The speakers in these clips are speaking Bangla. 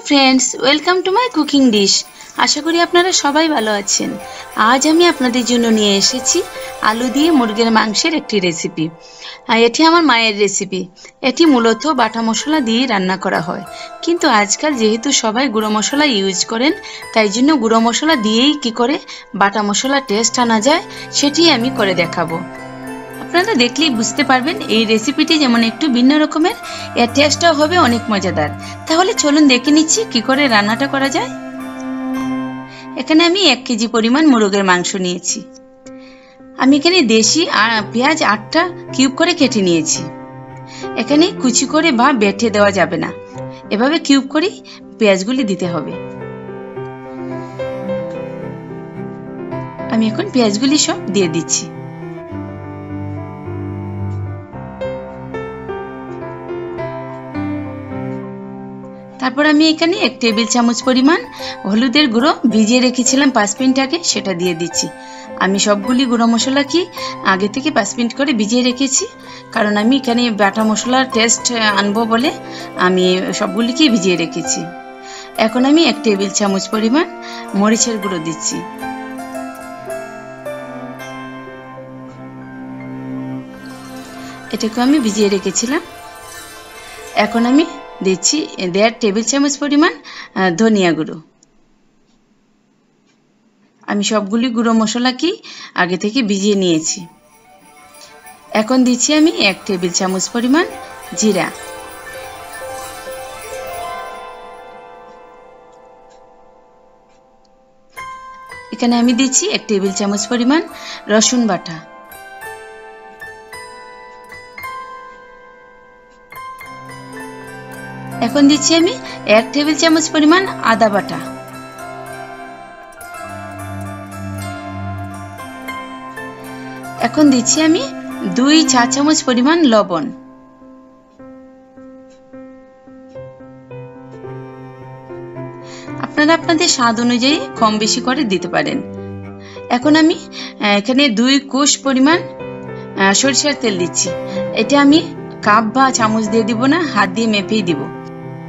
Friends welcome to my cooking dish. आशा करी आपनारा सबाई भालो आछेन। आज आमी आपनादेर जोन्नो निये एसेछि आलू दिये मुरगेर मांसेर एकटी रेसिपि। एटी आमार मायेर रेसिपि। एटी मूलत बाटा मशला दिये रान्ना करा हय, किन्तु आजकाल जेहेतु सबाई गुঁড়ো मशला इउज करेन ताई जोन्नो गुঁড়ো मशला दियेई कि करे बाटा मशला टेस्ट आना जाय सेटी आमी करे देखाबो। আপনারা দেখলেই বুঝতে পারবেন এই রেসিপিটি যেমন একটু ভিন্ন রকমের, এর টেস্টটাও হবে অনেক মজাদার। তাহলে চলুন দেখে নিচ্ছি কি করে রান্নাটা করা যায়। এখানে আমি 1 কেজি পরিমাণ মুরগের মাংস নিয়েছি। আমি এখানে দেশি পেঁয়াজ 8টা কিউব করে কেটে নিয়েছি। এখানে কুচি করে বা বেটে দেওয়া যাবে না, এভাবে কিউব করে পেঁয়াজগুলি দিতে হবে। আমি এখন পেঁয়াজগুলি সব দিয়ে দিচ্ছি। তারপর আমি এখানে 1 টেবিল চামচ পরিমাণ হলুদের গুঁড়ো ভিজিয়ে রেখেছিলাম 5 মিনিট আগে, সেটা দিয়ে দিচ্ছি। আমি সবগুলি গুঁড়ো মশলা কি আগে থেকে 5 মিনিট করে ভিজিয়ে রেখেছি, কারণ আমি এখানে বাটা মশলার টেস্ট আনবো বলে আমি সবগুলিকে ভিজিয়ে রেখেছি। এখন আমি 1 টেবিল চামচ পরিমাণ মরিচের গুঁড়ো দিচ্ছি। এটাকে আমি ভিজিয়ে রেখেছিলাম। এখন আমি দিচ্ছি 1.5 টেবিল চামচ পরিমাণ ধনিয়া গুঁড়ো। আমি সবগুলি গুঁড়ো মশলা কি আগে থেকে ভিজিয়ে নিয়েছি। এখন দিচ্ছি আমি 1 টেবিল চামচ পরিমাণ জিরা। এখানে আমি দিচ্ছি 1 টেবিল চামচ পরিমাণ রসুন বাটা। এখন দিচ্ছি আমি 1 টেবিল চামচ পরিমাণ আদা বাটা। এখন দিচ্ছি আমি 2 চা চামচ পরিমাণ লবণ। আপনারা আপনাদের স্বাদ অনুযায়ী কম বেশি করে দিতে পারেন। এখন আমি এখানে 2 কোষ পরিমাণ সরিষার তেল দিচ্ছি। এটা আমি কাপ বা চামচ দিয়ে দিব না, হাত দিয়ে মেপেই দিব।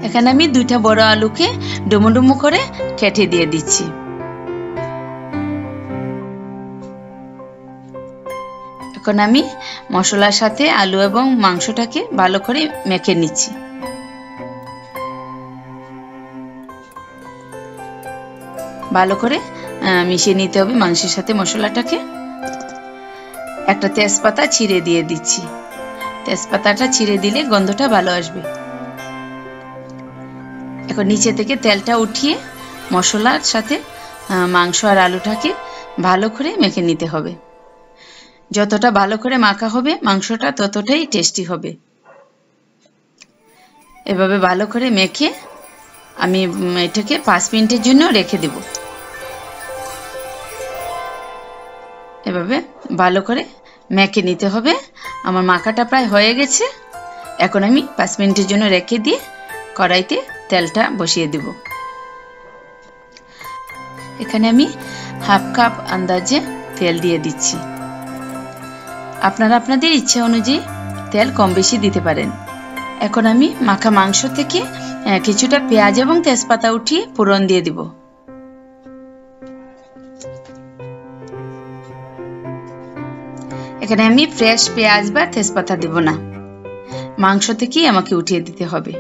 এখানে আমি 2টা বড় আলুকে ডুমো ডুমো করে কেটে দিয়ে দিচ্ছি। এখন আমি মশলার সাথে আলু এবং মাংসটাকে ভালো করে মেখে নিচ্ছি। ভালো করে মিশিয়ে নিতে হবে মাংসের সাথে মশলাটাকে। একটা তেজপাতা ছিঁড়ে দিয়ে দিচ্ছি। তেজপাতাটা ছিঁড়ে দিলে গন্ধটা ভালো আসবে। এখন নিচে থেকে তেলটা উঠিয়ে মশলার সাথে মাংস আর আলুটাকে ভালো করে মেখে নিতে হবে। যতটা ভালো করে মাখা হবে মাংসটা ততটাই টেস্টি হবে। এভাবে ভালো করে মেখে আমি এটাকে 5 মিনিটের জন্য রেখে দেব। এভাবে ভালো করে মেখে নিতে হবে। আমার মাখাটা প্রায় হয়ে গেছে। এখন আমি 5 মিনিটের জন্য রেখে দিয়ে কড়াইতে তেলটা বসিয়ে দেব। এখানে আমি হাফ কাপ আন্দাজে তেল দিয়ে দিচ্ছি। আপনারা আপনাদের ইচ্ছা অনুযায়ী তেল কম বেশি দিতে পারেন। এখন আমি মাখা মাংস থেকে কিছুটা পেঁয়াজ এবং তেজপাতা উঠিয়ে ফোড়ন দিয়ে দিব। এখানে আমি ফ্রেশ পেঁয়াজ বা তেজপাতা দেব না, মাংস থেকেই আমাকে উঠিয়ে দিতে হবে।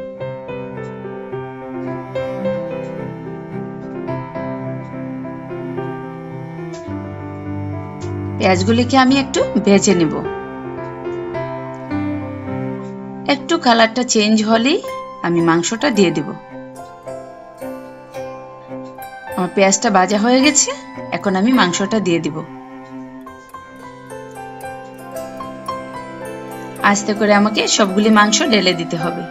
পেঁয়াজগুলিকে আমি একটু ভেজে নেব। একটু কালারটা চেঞ্জ হলেই আমি মাংসটা দিয়ে দেব। আমার পেঁয়াজটা ভাজা হয়ে গেছে। এখন আমি মাংসটা দিয়ে দিব। আস্তে করে আমাকে সবগুলি মাংস ঢেলে দিতে হবে।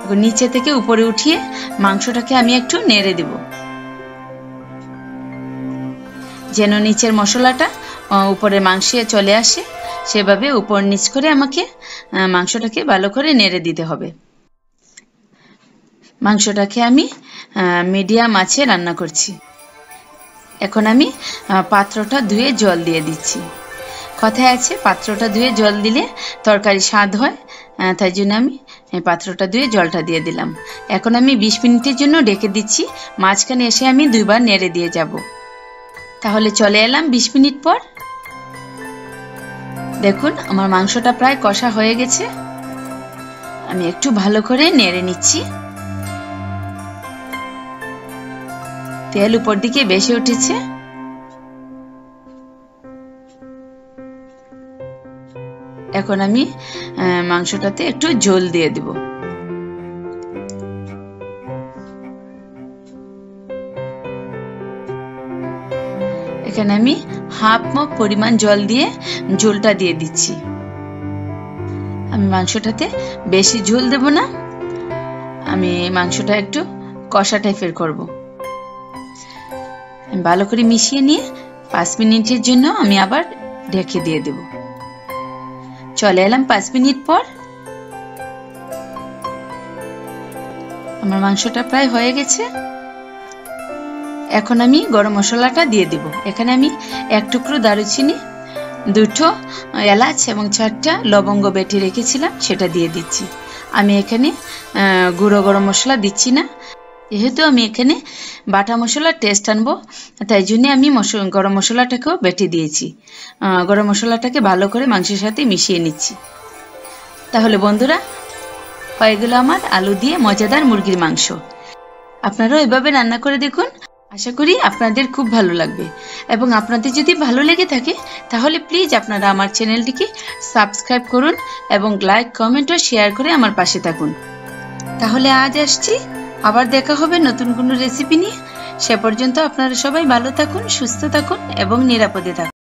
এখন নিচে থেকে উপরে উঠিয়ে মাংসটাকে আমি একটু নেড়ে দেব, যেন নিচের মশলাটা উপরে মাংসে চলে আসে। সেভাবে উপর নিচ করে আমাকে মাংসটাকে ভালো করে নেড়ে দিতে হবে। মাংসটাকে আমি মিডিয়াম আঁচে রান্না করছি। এখন আমি পাত্রটা ধুয়ে জল দিয়ে দিচ্ছি। কথায় আছে পাত্রটা ধুয়ে জল দিলে তরকারি স্বাদ হয়, তাই জন্য আমি এই পাত্রটা ধুয়ে জলটা দিয়ে দিলাম। এখন আমি 20 মিনিটের জন্য ঢেকে দিচ্ছি। মাঝখানে এসে আমি 2 বার নেড়ে দিয়ে যাব। তাহলে চলে এলাম 20 মিনিট পর। দেখুন আমার মাংসটা প্রায় কষা হয়ে গেছে। আমি একটু ভালো করে নেড়ে নিচ্ছি। তেল উপর দিকে বেশি উঠেছে। এখন আমি মাংসটাতে একটু ঝোল দিয়ে দেব। এখানে আমি হাফ মগ পরিমাণ জল দিয়ে ঝোলটা দিয়ে দিচ্ছি। আমি মাংসটাতে বেশি ঝোল দেব না, আমি মাংসটা একটু কষা টাইপের করব। ভালো করে মিশিয়ে নিয়ে 5 মিনিটের জন্য আমি আবার ঢেকে দিয়ে দেব। চলে এলাম 5 মিনিট পর। আমার মাংসটা প্রায় হয়ে গেছে। এখন আমি গরম মশলাটা দিয়ে দেব। এখানে আমি 1 টুকরো দারুচিনি, 2টো এলাচ এবং 4টা লবঙ্গ বেটে রেখেছিলাম, সেটা দিয়ে দিচ্ছি। আমি এখানে গুঁড়ো গরম মশলা দিচ্ছি না, যেহেতু আমি এখানে বাটা মশলার টেস্ট আনবো, তাই জন্য আমি গরম মশলাটাকেও বেটে দিয়েছি। গরম মশলাটাকে ভালো করে মাংসের সাথে মিশিয়ে নিচ্ছি। তাহলে বন্ধুরা, হয়ে গেল আমার আলু দিয়ে মজাদার মুরগির মাংস। আপনারাও এভাবে রান্না করে দেখুন, আশা করি আপনাদের খুব ভালো লাগবে। এবং আপনাদের যদি ভালো লেগে থাকে তাহলে প্লিজ আপনারা আমার চ্যানেলটিকে সাবস্ক্রাইব করুন এবং লাইক, কমেন্ট ও শেয়ার করে আমার পাশে থাকুন। তাহলে আজ আসছি, আবার দেখা হবে নতুন কোনো রেসিপি নিয়ে। সে পর্যন্ত আপনারা সবাই ভালো থাকুন, সুস্থ থাকুন এবং নিরাপদে থাকুন।